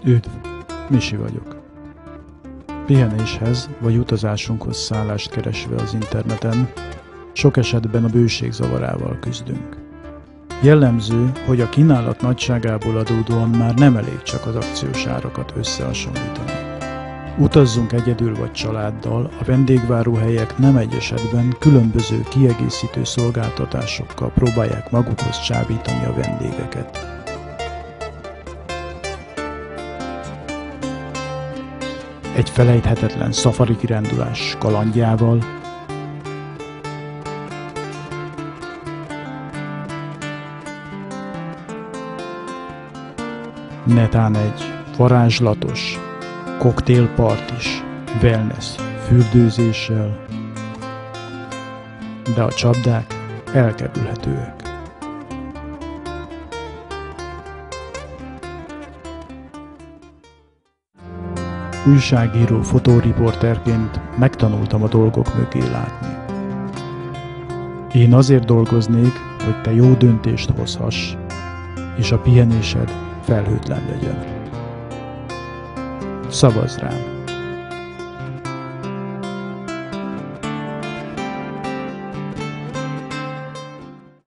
Üdv! Misi vagyok. Pihenéshez vagy utazásunkhoz szállást keresve az interneten sok esetben a bőség zavarával küzdünk. Jellemző, hogy a kínálat nagyságából adódóan már nem elég csak az akciós árakat összehasonlítani. Utazzunk egyedül vagy családdal, a vendégváróhelyek nem egy esetben különböző kiegészítő szolgáltatásokkal próbálják magukhoz csábítani a vendégeket. Egy felejthetetlen szafari kirándulás kalandjával, netán egy varázslatos koktélpartis wellness fürdőzéssel, de a csapdák elkerülhetőek. Újságíró fotóriporterként megtanultam a dolgok mögé látni. Én azért dolgoznék, hogy te jó döntést hozhass, és a pihenésed felhőtlen legyen. Szavazz rám!